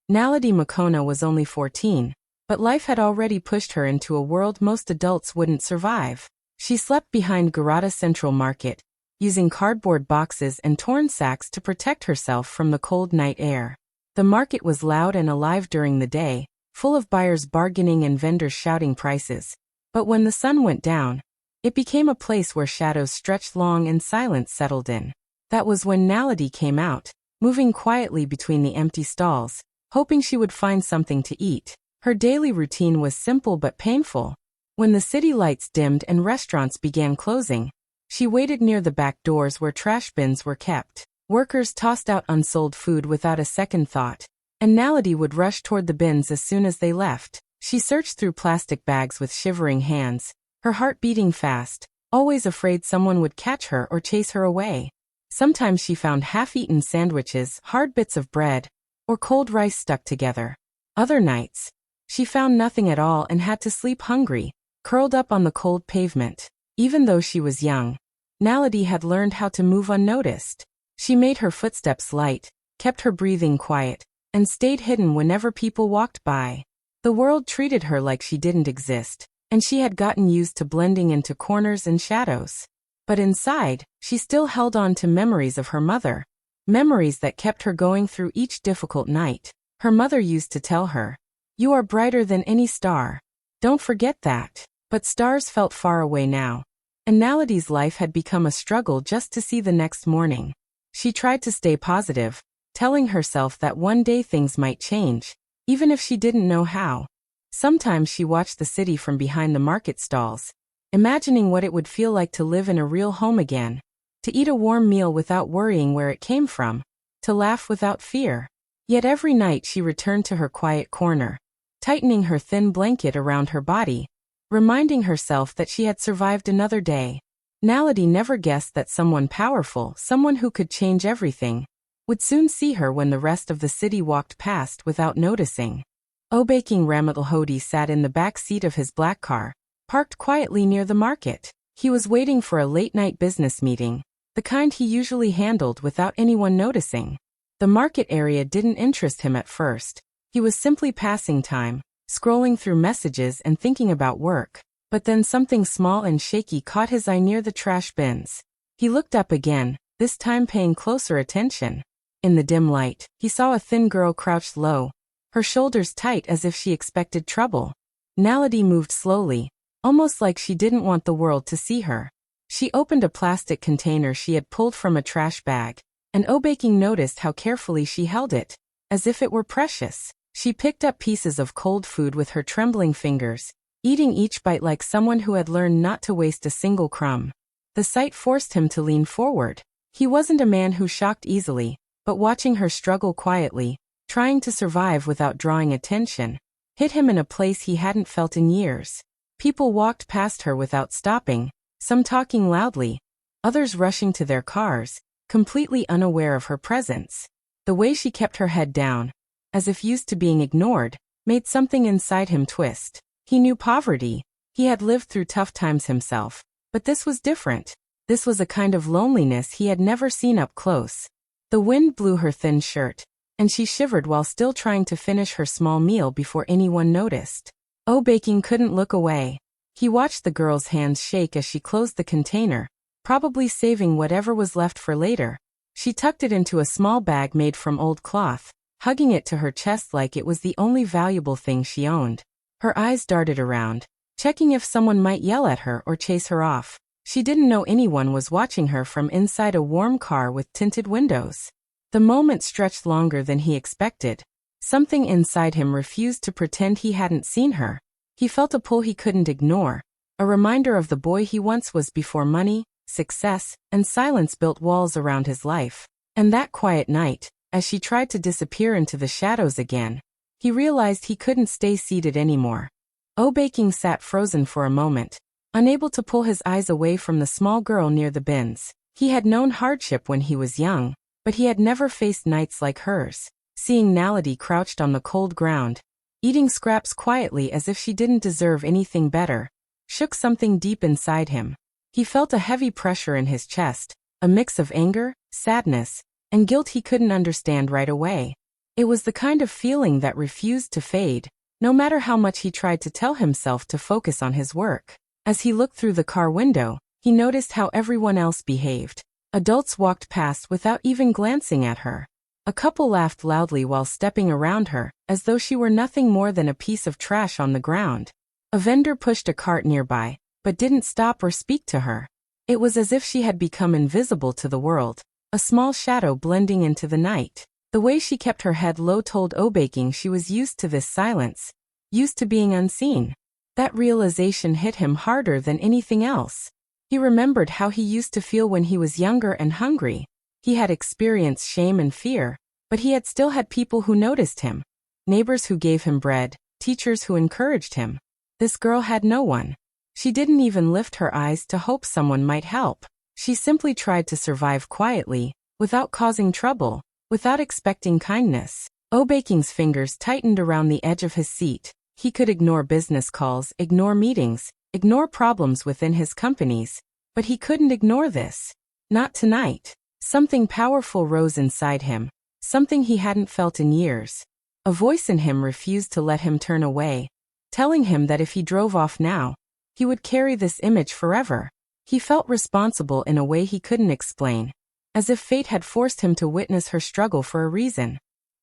Naledi Makona was only 14, but life had already pushed her into a world most adults wouldn't survive. She slept behind Garada Central Market, using cardboard boxes and torn sacks to protect herself from the cold night air. The market was loud and alive during the day, full of buyers bargaining and vendors shouting prices. But when the sun went down, it became a place where shadows stretched long and silence settled in. That was when Naledi came out, moving quietly between the empty stalls, hoping she would find something to eat. Her daily routine was simple but painful. When the city lights dimmed and restaurants began closing, she waited near the back doors where trash bins were kept. Workers tossed out unsold food without a second thought, and Naledi would rush toward the bins as soon as they left. She searched through plastic bags with shivering hands, her heart beating fast, always afraid someone would catch her or chase her away. Sometimes she found half-eaten sandwiches, hard bits of bread, or cold rice stuck together. Other nights, she found nothing at all and had to sleep hungry, curled up on the cold pavement. Even though she was young, Naledi had learned how to move unnoticed. She made her footsteps light, kept her breathing quiet, and stayed hidden whenever people walked by. The world treated her like she didn't exist, and she had gotten used to blending into corners and shadows. But inside, she still held on to memories of her mother, memories that kept her going through each difficult night. Her mother used to tell her, "You are brighter than any star. Don't forget that." But stars felt far away now, and Naledi's life had become a struggle just to see the next morning. She tried to stay positive, telling herself that one day things might change, even if she didn't know how. Sometimes she watched the city from behind the market stalls, imagining what it would feel like to live in a real home again, to eat a warm meal without worrying where it came from, to laugh without fear. Yet every night she returned to her quiet corner, tightening her thin blanket around her body, reminding herself that she had survived another day. Naledi never guessed that someone powerful, someone who could change everything, would soon see her when the rest of the city walked past without noticing. Obaking Ramatlhodi sat in the back seat of his black car, parked quietly near the market. He was waiting for a late-night business meeting, the kind he usually handled without anyone noticing. The market area didn't interest him at first. He was simply passing time, scrolling through messages and thinking about work. But then something small and shaky caught his eye near the trash bins. He looked up again, this time paying closer attention. In the dim light, he saw a thin girl crouched low, her shoulders tight as if she expected trouble. Naledi moved slowly, almost like she didn't want the world to see her. She opened a plastic container she had pulled from a trash bag, and Obaking noticed how carefully she held it, as if it were precious. She picked up pieces of cold food with her trembling fingers, eating each bite like someone who had learned not to waste a single crumb. The sight forced him to lean forward. He wasn't a man who shocked easily, but watching her struggle quietly, trying to survive without drawing attention, hit him in a place he hadn't felt in years. People walked past her without stopping, some talking loudly, others rushing to their cars, completely unaware of her presence. The way she kept her head down, as if used to being ignored, made something inside him twist. He knew poverty. He had lived through tough times himself. But this was different. This was a kind of loneliness he had never seen up close. The wind blew her thin shirt, and she shivered while still trying to finish her small meal before anyone noticed. Obaking couldn't look away. He watched the girl's hands shake as she closed the container, probably saving whatever was left for later. She tucked it into a small bag made from old cloth, hugging it to her chest like it was the only valuable thing she owned. Her eyes darted around, checking if someone might yell at her or chase her off. She didn't know anyone was watching her from inside a warm car with tinted windows. The moment stretched longer than he expected. Something inside him refused to pretend he hadn't seen her. He felt a pull he couldn't ignore, a reminder of the boy he once was before money, success, and silence built walls around his life. And that quiet night, as she tried to disappear into the shadows again, he realized he couldn't stay seated anymore. Obaking sat frozen for a moment, unable to pull his eyes away from the small girl near the bins. He had known hardship when he was young, but he had never faced nights like hers. Seeing Naledi crouched on the cold ground, eating scraps quietly as if she didn't deserve anything better, shook something deep inside him. He felt a heavy pressure in his chest, a mix of anger, sadness, and guilt he couldn't understand right away. It was the kind of feeling that refused to fade, no matter how much he tried to tell himself to focus on his work. As he looked through the car window, he noticed how everyone else behaved. Adults walked past without even glancing at her. A couple laughed loudly while stepping around her, as though she were nothing more than a piece of trash on the ground. A vendor pushed a cart nearby, but didn't stop or speak to her. It was as if she had become invisible to the world, a small shadow blending into the night. The way she kept her head low told Upbringing she was used to this silence, used to being unseen. That realization hit him harder than anything else. He remembered how he used to feel when he was younger and hungry. He had experienced shame and fear, but he had still had people who noticed him. Neighbors who gave him bread, teachers who encouraged him. This girl had no one. She didn't even lift her eyes to hope someone might help. She simply tried to survive quietly, without causing trouble, without expecting kindness. Upbringing's fingers tightened around the edge of his seat. He could ignore business calls, ignore meetings, ignore problems within his companies, but he couldn't ignore this. Not tonight. Something powerful rose inside him, something he hadn't felt in years. A voice in him refused to let him turn away, telling him that if he drove off now, he would carry this image forever. He felt responsible in a way he couldn't explain, as if fate had forced him to witness her struggle for a reason.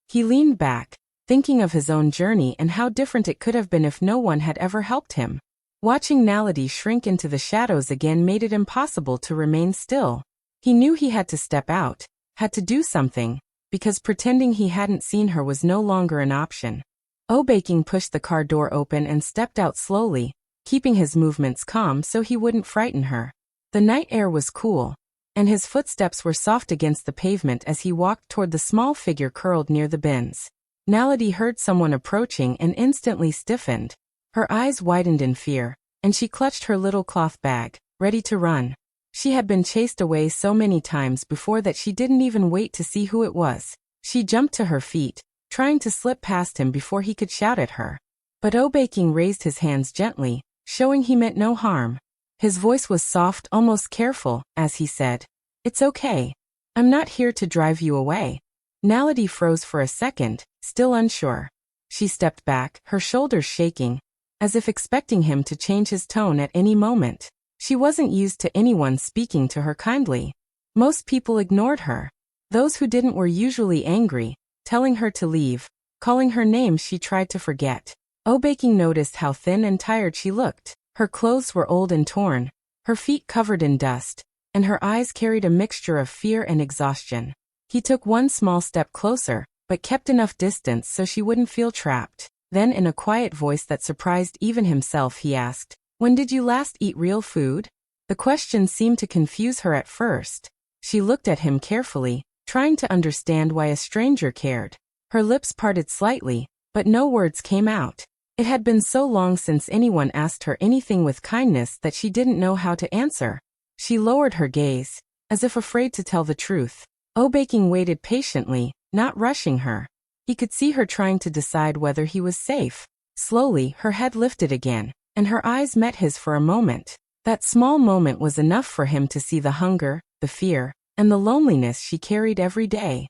He leaned back, thinking of his own journey and how different it could have been if no one had ever helped him. Watching Naledi shrink into the shadows again made it impossible to remain still. He knew he had to step out, had to do something, because pretending he hadn't seen her was no longer an option. Upbringing pushed the car door open and stepped out slowly, keeping his movements calm so he wouldn't frighten her. The night air was cool, and his footsteps were soft against the pavement as he walked toward the small figure curled near the bins. Naledi heard someone approaching and instantly stiffened. Her eyes widened in fear, and she clutched her little cloth bag, ready to run. She had been chased away so many times before that she didn't even wait to see who it was. She jumped to her feet, trying to slip past him before he could shout at her. But Upbringing raised his hands gently, showing he meant no harm. His voice was soft, almost careful, as he said, "It's okay. I'm not here to drive you away." Naledi froze for a second, still unsure. She stepped back, her shoulders shaking, as if expecting him to change his tone at any moment. She wasn't used to anyone speaking to her kindly. Most people ignored her. Those who didn't were usually angry, telling her to leave, calling her names she tried to forget. Upbringing noticed how thin and tired she looked. Her clothes were old and torn, her feet covered in dust, and her eyes carried a mixture of fear and exhaustion. He took one small step closer, but kept enough distance so she wouldn't feel trapped. Then in a quiet voice that surprised even himself he asked, "When did you last eat real food?" The question seemed to confuse her at first. She looked at him carefully, trying to understand why a stranger cared. Her lips parted slightly, but no words came out. It had been so long since anyone asked her anything with kindness that she didn't know how to answer. She lowered her gaze, as if afraid to tell the truth. Upbringing waited patiently, not rushing her. He could see her trying to decide whether he was safe. Slowly, her head lifted again, and her eyes met his for a moment. That small moment was enough for him to see the hunger, the fear, and the loneliness she carried every day.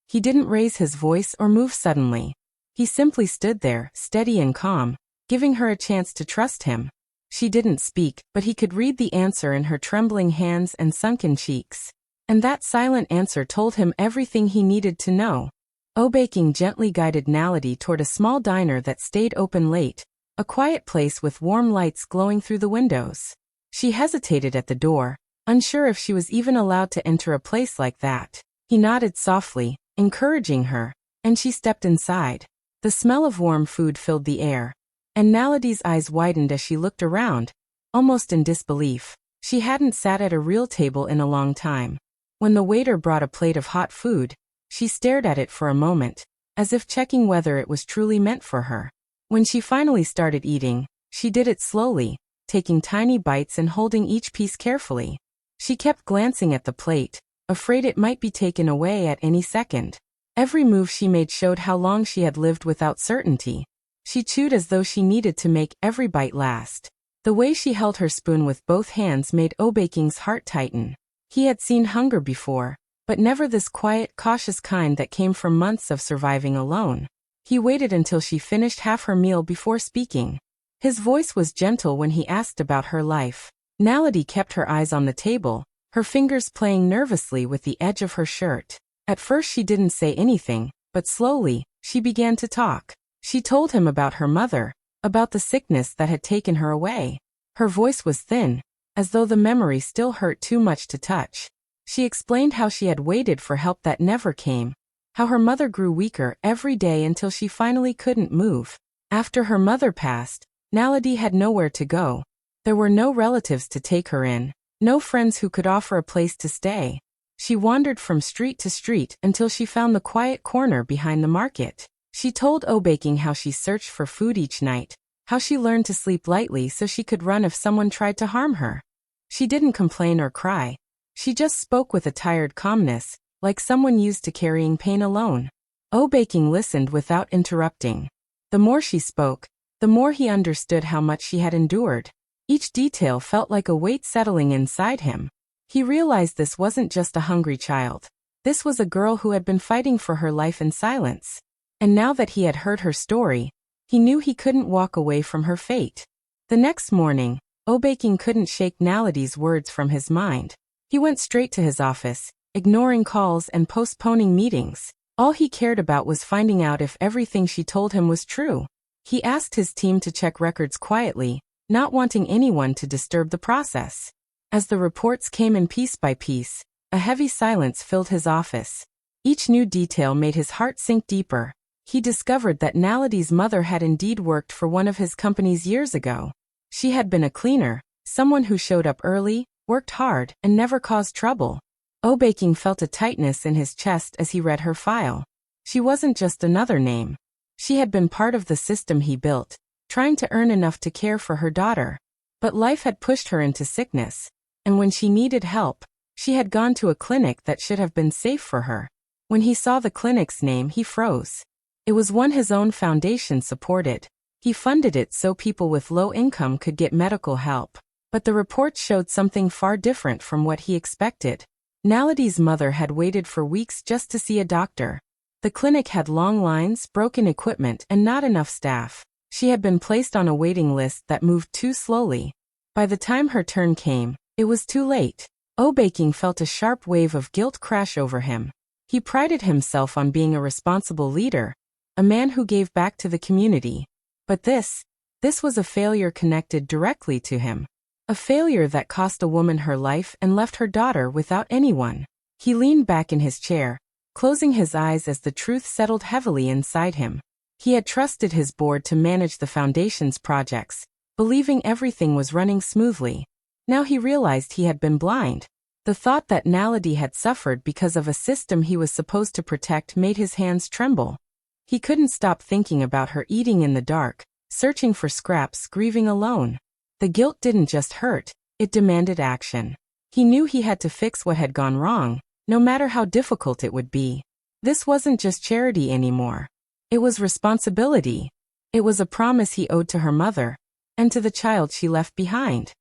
He didn't raise his voice or move suddenly. He simply stood there, steady and calm, giving her a chance to trust him. She didn't speak, but he could read the answer in her trembling hands and sunken cheeks. And that silent answer told him everything he needed to know. Upbringing gently guided Naledi toward a small diner that stayed open late, a quiet place with warm lights glowing through the windows. She hesitated at the door, unsure if she was even allowed to enter a place like that. He nodded softly, encouraging her, and she stepped inside. The smell of warm food filled the air, and Naledi's eyes widened as she looked around, almost in disbelief. She hadn't sat at a real table in a long time. When the waiter brought a plate of hot food, she stared at it for a moment, as if checking whether it was truly meant for her. When she finally started eating, she did it slowly, taking tiny bites and holding each piece carefully. She kept glancing at the plate, afraid it might be taken away at any second. Every move she made showed how long she had lived without certainty. She chewed as though she needed to make every bite last. The way she held her spoon with both hands made Upbringing's heart tighten. He had seen hunger before, but never this quiet, cautious kind that came from months of surviving alone. He waited until she finished half her meal before speaking. His voice was gentle when he asked about her life. Naledi kept her eyes on the table, her fingers playing nervously with the edge of her shirt. At first she didn't say anything, but slowly, she began to talk. She told him about her mother, about the sickness that had taken her away. Her voice was thin, as though the memory still hurt too much to touch. She explained how she had waited for help that never came, how her mother grew weaker every day until she finally couldn't move. After her mother passed, Naledi had nowhere to go. There were no relatives to take her in, no friends who could offer a place to stay. She wandered from street to street until she found the quiet corner behind the market. She told Obaking how she searched for food each night, how she learned to sleep lightly so she could run if someone tried to harm her. She didn't complain or cry. She just spoke with a tired calmness, like someone used to carrying pain alone. Obaking listened without interrupting. The more she spoke, the more he understood how much she had endured. Each detail felt like a weight settling inside him. He realized this wasn't just a hungry child. This was a girl who had been fighting for her life in silence. And now that he had heard her story, he knew he couldn't walk away from her fate. The next morning, Obaking couldn't shake Naledi's words from his mind. He went straight to his office, ignoring calls and postponing meetings. All he cared about was finding out if everything she told him was true. He asked his team to check records quietly, not wanting anyone to disturb the process. As the reports came in piece by piece, a heavy silence filled his office. Each new detail made his heart sink deeper. He discovered that Naledi's mother had indeed worked for one of his companies years ago. She had been a cleaner, someone who showed up early, worked hard, and never caused trouble. Obaking felt a tightness in his chest as he read her file. She wasn't just another name. She had been part of the system he built, trying to earn enough to care for her daughter. But life had pushed her into sickness, and when she needed help, she had gone to a clinic that should have been safe for her. When he saw the clinic's name, he froze. It was one his own foundation supported. He funded it so people with low income could get medical help. But the reports showed something far different from what he expected. Naledi's mother had waited for weeks just to see a doctor. The clinic had long lines, broken equipment, and not enough staff. She had been placed on a waiting list that moved too slowly. By the time her turn came, it was too late. Obaking felt a sharp wave of guilt crash over him. He prided himself on being a responsible leader, a man who gave back to the community. But this was a failure connected directly to him. A failure that cost a woman her life and left her daughter without anyone. He leaned back in his chair, closing his eyes as the truth settled heavily inside him. He had trusted his board to manage the foundation's projects, believing everything was running smoothly. Now he realized he had been blind. The thought that Naledi had suffered because of a system he was supposed to protect made his hands tremble. He couldn't stop thinking about her eating in the dark, searching for scraps, grieving alone. The guilt didn't just hurt, it demanded action. He knew he had to fix what had gone wrong, no matter how difficult it would be. This wasn't just charity anymore. It was responsibility. It was a promise he owed to her mother, and to the child she left behind.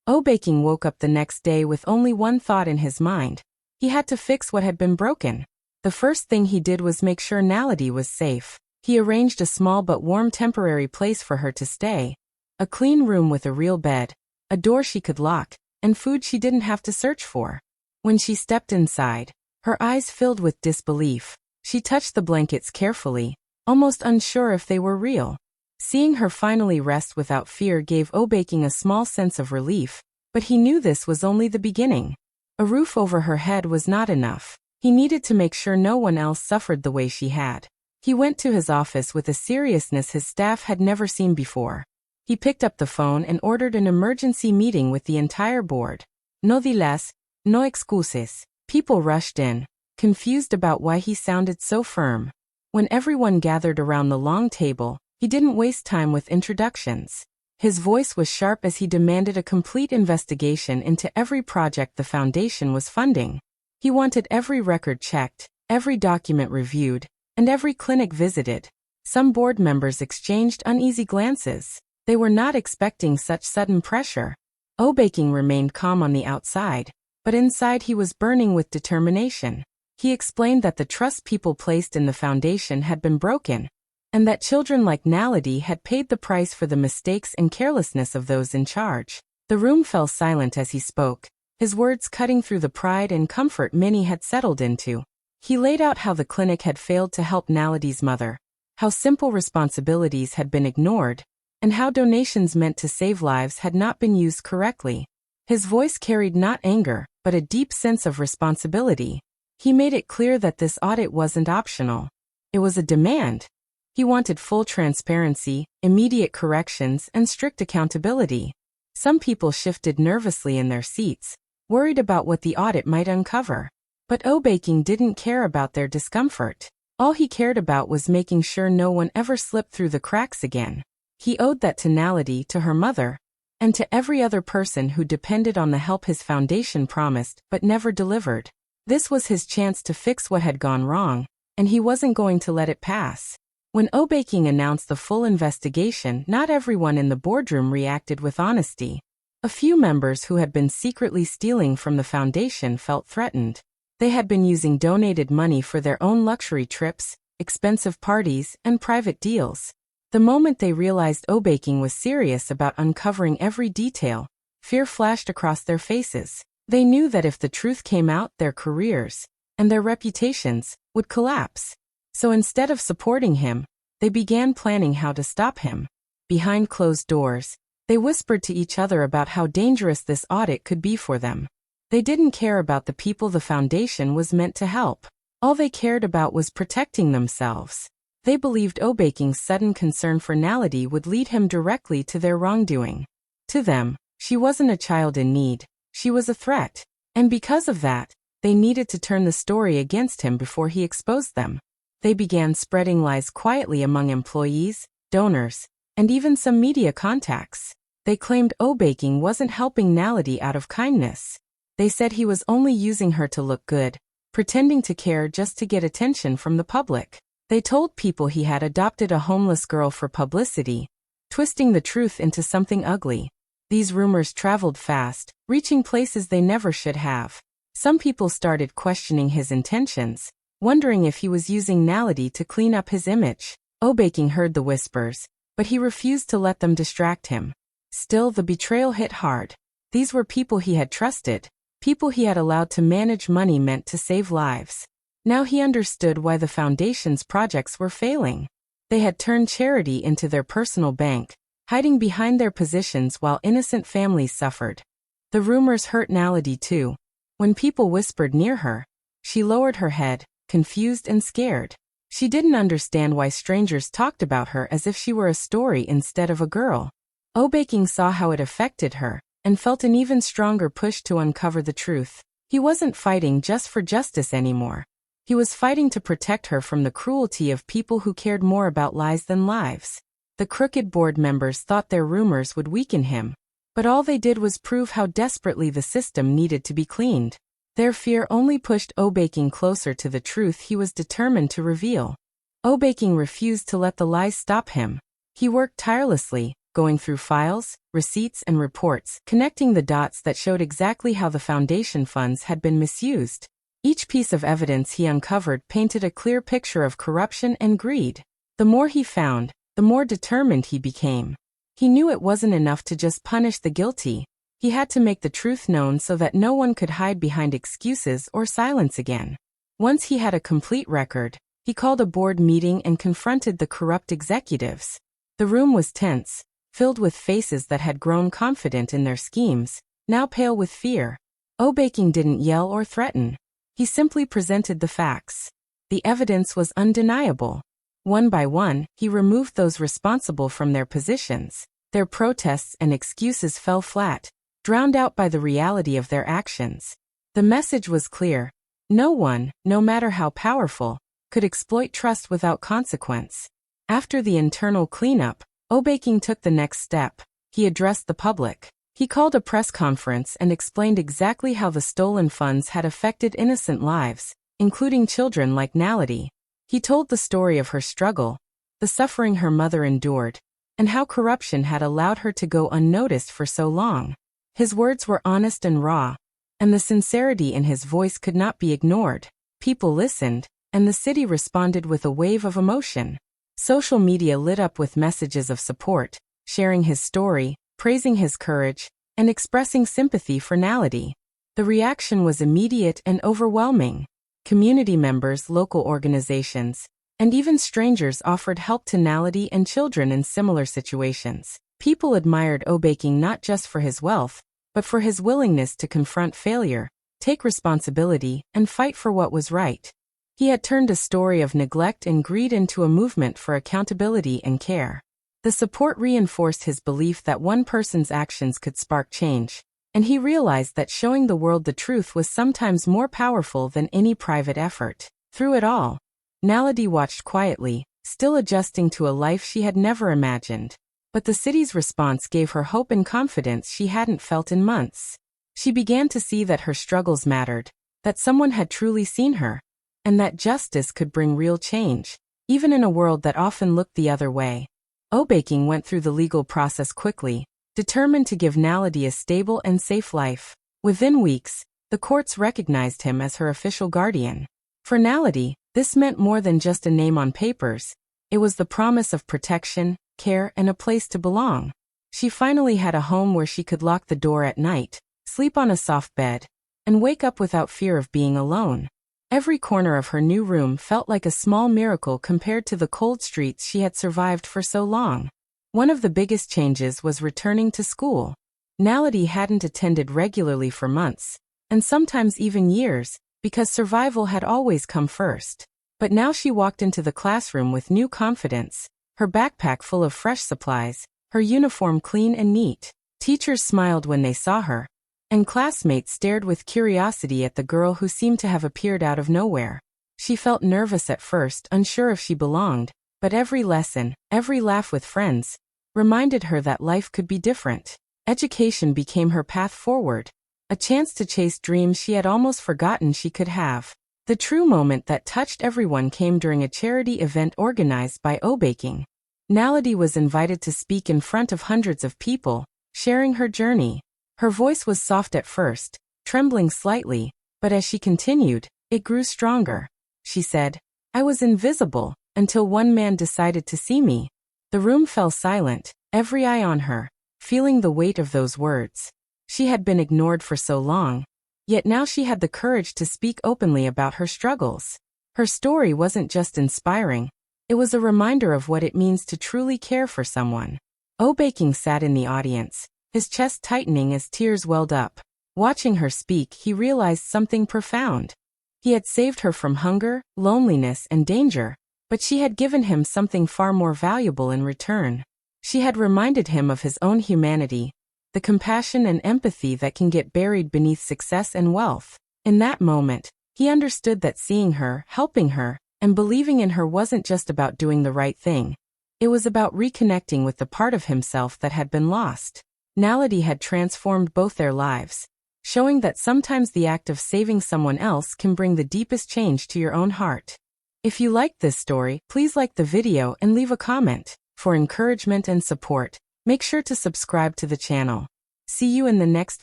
Obaking woke up the next day with only one thought in his mind. He had to fix what had been broken. The first thing he did was make sure Naledi was safe. He arranged a small but warm temporary place for her to stay. A clean room with a real bed, a door she could lock, and food she didn't have to search for. When she stepped inside, her eyes filled with disbelief. She touched the blankets carefully, almost unsure if they were real. Seeing her finally rest without fear gave Obaking a small sense of relief, but he knew this was only the beginning. A roof over her head was not enough. He needed to make sure no one else suffered the way she had. He went to his office with a seriousness his staff had never seen before. He picked up the phone and ordered an emergency meeting with the entire board. No dilas, no excuses. People rushed in, confused about why he sounded so firm. When everyone gathered around the long table, he didn't waste time with introductions. His voice was sharp as he demanded a complete investigation into every project the foundation was funding. He wanted every record checked, every document reviewed, and every clinic visited. Some board members exchanged uneasy glances. They were not expecting such sudden pressure. Obaking remained calm on the outside, but inside he was burning with determination. He explained that the trust people placed in the foundation had been broken, and that children like Naledi had paid the price for the mistakes and carelessness of those in charge. The room fell silent as he spoke, his words cutting through the pride and comfort many had settled into. He laid out how the clinic had failed to help Naledi's mother, how simple responsibilities had been ignored, and how donations meant to save lives had not been used correctly. His voice carried not anger, but a deep sense of responsibility. He made it clear that this audit wasn't optional. It was a demand. He wanted full transparency, immediate corrections, and strict accountability. Some people shifted nervously in their seats, worried about what the audit might uncover. But Obeiking didn't care about their discomfort. All he cared about was making sure no one ever slipped through the cracks again. He owed that to Naledi, to her mother, and to every other person who depended on the help his foundation promised but never delivered. This was his chance to fix what had gone wrong, and he wasn't going to let it pass. When Obeiking announced the full investigation, not everyone in the boardroom reacted with honesty. A few members who had been secretly stealing from the foundation felt threatened. They had been using donated money for their own luxury trips, expensive parties, and private deals. The moment they realized Obeiking was serious about uncovering every detail, fear flashed across their faces. They knew that if the truth came out, their careers and their reputations would collapse. So instead of supporting him, they began planning how to stop him. Behind closed doors, they whispered to each other about how dangerous this audit could be for them. They didn't care about the people the foundation was meant to help. All they cared about was protecting themselves. They believed Obeiking's sudden concern for Naledi would lead him directly to their wrongdoing. To them, she wasn't a child in need, she was a threat. And because of that, they needed to turn the story against him before he exposed them. They began spreading lies quietly among employees, donors, and even some media contacts. They claimed Obeiking wasn't helping Naledi out of kindness. They said he was only using her to look good, pretending to care just to get attention from the public. They told people he had adopted a homeless girl for publicity, twisting the truth into something ugly. These rumors traveled fast, reaching places they never should have. Some people started questioning his intentions, wondering if he was using Naledi to clean up his image. Obeiking heard the whispers, but he refused to let them distract him. Still, the betrayal hit hard. These were people he had trusted, people he had allowed to manage money meant to save lives. Now he understood why the foundation's projects were failing. They had turned charity into their personal bank, hiding behind their positions while innocent families suffered. The rumors hurt Naledi too. When people whispered near her, she lowered her head, confused and scared. She didn't understand why strangers talked about her as if she were a story instead of a girl. Obeiking saw how it affected her, and felt an even stronger push to uncover the truth. He wasn't fighting just for justice anymore. He was fighting to protect her from the cruelty of people who cared more about lies than lives. The crooked board members thought their rumors would weaken him, but all they did was prove how desperately the system needed to be cleaned. Their fear only pushed Obeiking closer to the truth he was determined to reveal. Obeiking refused to let the lies stop him. He worked tirelessly, going through files, receipts and reports, connecting the dots that showed exactly how the foundation funds had been misused. Each piece of evidence he uncovered painted a clear picture of corruption and greed. The more he found, the more determined he became. He knew it wasn't enough to just punish the guilty. He had to make the truth known so that no one could hide behind excuses or silence again. Once he had a complete record, he called a board meeting and confronted the corrupt executives. The room was tense, filled with faces that had grown confident in their schemes, now pale with fear. Obeiking didn't yell or threaten. He simply presented the facts. The evidence was undeniable. One by one, he removed those responsible from their positions. Their protests and excuses fell flat, drowned out by the reality of their actions. The message was clear. No one, no matter how powerful, could exploit trust without consequence. After the internal cleanup, Obeiking took the next step. He addressed the public. He called a press conference and explained exactly how the stolen funds had affected innocent lives, including children like Naledi. He told the story of her struggle, the suffering her mother endured, and how corruption had allowed her to go unnoticed for so long. His words were honest and raw, and the sincerity in his voice could not be ignored. People listened, and the city responded with a wave of emotion. Social media lit up with messages of support, sharing his story, praising his courage, and expressing sympathy for Naledi. The reaction was immediate and overwhelming. Community members, local organizations, and even strangers offered help to Naledi and children in similar situations. People admired Obeiking not just for his wealth, but for his willingness to confront failure, take responsibility, and fight for what was right. He had turned a story of neglect and greed into a movement for accountability and care. The support reinforced his belief that one person's actions could spark change, and he realized that showing the world the truth was sometimes more powerful than any private effort. Through it all, Naledi watched quietly, still adjusting to a life she had never imagined. But the city's response gave her hope and confidence she hadn't felt in months. She began to see that her struggles mattered, that someone had truly seen her, and that justice could bring real change, even in a world that often looked the other way. Obeiking went through the legal process quickly, determined to give Naledi a stable and safe life. Within weeks, the courts recognized him as her official guardian. For Naledi, this meant more than just a name on papers. It was the promise of protection, care, and a place to belong. She finally had a home where she could lock the door at night, sleep on a soft bed, and wake up without fear of being alone. Every corner of her new room felt like a small miracle compared to the cold streets she had survived for so long. One of the biggest changes was returning to school. Naledi hadn't attended regularly for months, and sometimes even years, because survival had always come first. But now she walked into the classroom with new confidence, her backpack full of fresh supplies, her uniform clean and neat. Teachers smiled when they saw her, and classmates stared with curiosity at the girl who seemed to have appeared out of nowhere. She felt nervous at first, unsure if she belonged, but every lesson, every laugh with friends, reminded her that life could be different. Education became her path forward, a chance to chase dreams she had almost forgotten she could have. The true moment that touched everyone came during a charity event organized by Obeiking. Naledi was invited to speak in front of hundreds of people, sharing her journey. Her voice was soft at first, trembling slightly, but as she continued, it grew stronger. She said, "I was invisible, until one man decided to see me." The room fell silent, every eye on her, feeling the weight of those words. She had been ignored for so long, yet now she had the courage to speak openly about her struggles. Her story wasn't just inspiring, it was a reminder of what it means to truly care for someone. Obeiking sat in the audience, his chest tightening as tears welled up. Watching her speak, he realized something profound. He had saved her from hunger, loneliness, and danger, but she had given him something far more valuable in return. She had reminded him of his own humanity, the compassion and empathy that can get buried beneath success and wealth. In that moment, he understood that seeing her, helping her, and believing in her wasn't just about doing the right thing. It was about reconnecting with the part of himself that had been lost. Naledi had transformed both their lives, showing that sometimes the act of saving someone else can bring the deepest change to your own heart. If you liked this story, please like the video and leave a comment. For encouragement and support, make sure to subscribe to the channel. See you in the next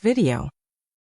video.